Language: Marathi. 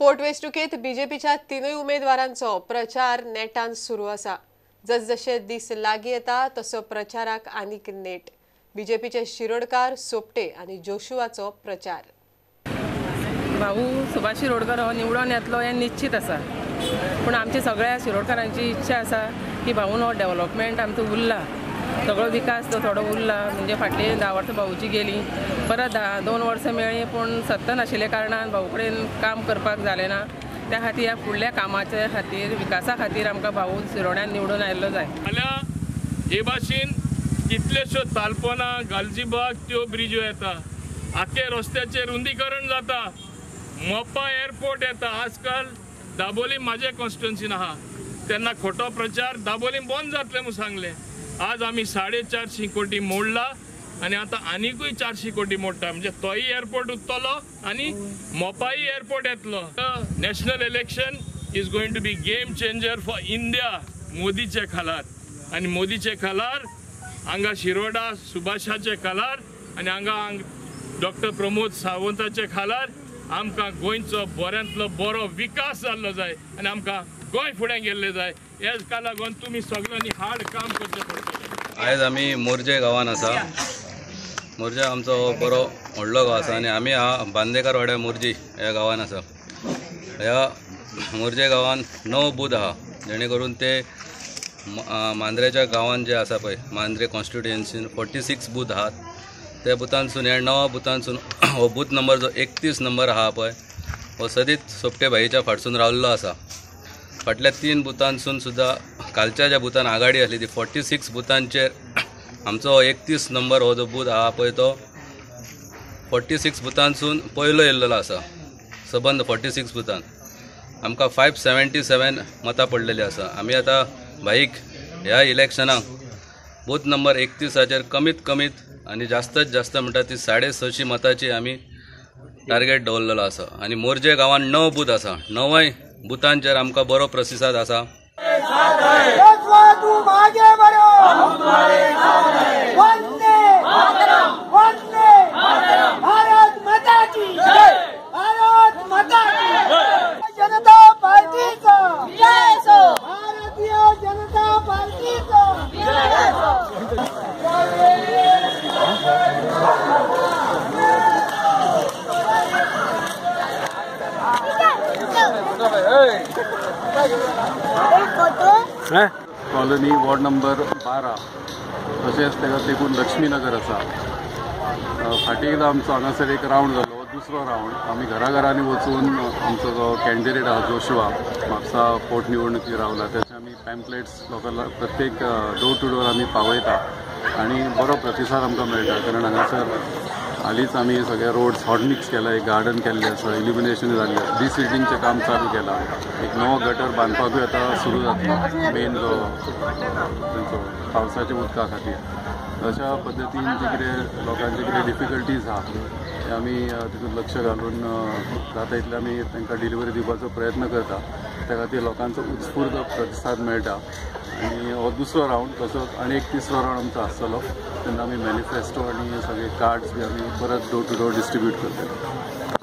पोटवेंचणुकेत बीजेपीच्या तीनय उमेदवारांचो प्रचार नेटान सुरू आसा। जसजशे दीस लागीं येता तसो प्रचाराक आनीक नेट। बीजेपीचे शिरोडकार, सोपटे आनी जोशुआचो प्रचार। भाऊ सुभाष शिरोडकर हो निवडून येतलो हे निश्चित आसा, पण आमची सगळ्या शिरोडकारांची इच्छा आसा की भाऊन हो डेव्हलपमेंट आमचो उरला, सगळो विकास तो थोडो उरला। म्हणजे फाटली 10 वर्सां भाऊची गेली, परत 2 वर्सां मेळ्ळी, पण सत्ता नाशिल्ल्या कारणान भाऊ कडेन काम करपाक जालें ना। त्या खातीर ह्या फुडल्या कामाच्या खातीर, विकासा खातीर आमकां भाऊ शिरोड्यान निवडून आयल्लो जाय। हे भाशेन कितल्योश्यो तालपणां, गालजीबाग त्यो ब्रिजो येता, आख्खे रस्त्याचें रुंदीकरण जाता, मोपा एअरपोर्ट येता। आजकाल दाबोली म्हाजे कॉन्स्टिट्युएन्सीन आहा, तेन्ना खोटो प्रचार दाबोलीम बंद जातले म्हणून सांगले। आज आमी 450 कोटी मोडला आणि आता आनीकूय 400 कोटी मोडटा, म्हणजे तोय एअरपोर्ट उत्तलो आणि मोपाई एअरपोर्ट येतलो। National election is going to be game changer for India मोदीचे खालार, आणि मोदीचे खालार हांगा शिरोडा सुभाषाचे खालार आणि हांगा डॉक्टर प्रमोद सावंताचे खालार आमकां गोंयचो बऱ्यांतलो बरो विकास जाल्लो जाय आणि आमकां गोंय फुडें गेल्लें जाय। हेका लागून तुमी सगळ्यांनी हार्ड काम करचें पडटलें। आयज आमी मोर्जे गांवांत आसा। मोर्जे आमचो बरो व्हडलो गांव आसा आणि आमी बांदेकार वाड्या मोर्जी ह्या गांवांत आसा। ह्या मोर्जे गांवांत 9 बूथ आहा, जेणे करून ते मांद्रेच्या गांवांत जे आसा पळय, मांद्रे कॉन्स्टिट्युएन्सीन 46 बूथ आहात। त्या बुथांसून ह्या 9 बुथांसून हो बूथ नंबर जो 31 नंबर आहा पळय, हो सदीत सोपटे भाईच्या फाटसून रावल्लो आसा। फाटल्या 3 बुथांसून सुद्धा कालच्या ज्या बुथान आघाडी आसली ती 46 बुथांचेर आमचो 31 नंबर हो जो बूथ आहा पळय तो 46 बुथांसून पयलो येयल्लो आसा। सबंद 46 बुथान आमकां 577 मतां पडलेली आसा। आमी आतां भाईक ह्या इलेक्शनाक बूथ नंबर 31चेर कमीत कमीत आणि जास्तीत जास्त म्हणटा ती 650 मतांची आमी टार्गेट दवरलेलो आसा। आणि मोर्जे गांवांत 9 बूथ आसा, 9 बुथांचेर आमकां बरो प्रतिसाद आसा। कॉलनी वॉर्ड नंबर 12 तशेंच तेका तेकून लक्ष्मीनगर आसा। फाटी एकदां आमचो हांगासर एक रावंड जालो, दुसरो रावंड आमी घराघरांनी वचून आमचो जो कॅन्डिडेट आहा जोशुआ म्हापसा पोटनिवडणुकी रावला, त्याचे आमी पॅम्पलेट्स लोकांना प्रत्येक डोर टू डोर आमी पावयता आणि बरो प्रतिसाद आमकां मेळटा। कारण हांगासर हालींच आमी सगळे रोड्स हॉट मिक्स केला, एक गार्डन केल्लें आसा, इल्युमिनेशन जाल्लें, डिसिल्टिंगचें काम चालू केलां, एक नवो गटर बांदपाकूय आतां सुरू जातलो मेन जो तेंचो पावसाच्या उदका खातीर। अशा पद्दतीन जे कितें लोकांचे कितें डिफिकल्टीज आहा ते आमी तितून लक्ष घालून जाता तितले आमी तांकां डिलिव्हरी दिवपाचो प्रयत्न करता। त्या खातीर लोकांचो उत्स्फूर्त प्रतिसाद मेळटा। आणि हो दुसरो रावंड तसोच आनी एक तिसरो रावंड आमचो आसतलो, तेन्ना आमी मॅनिफेस्टो आनी सगळे कार्ड्स बी आमी परत डोर टू डोर डिस्ट्रिब्यूट करतले।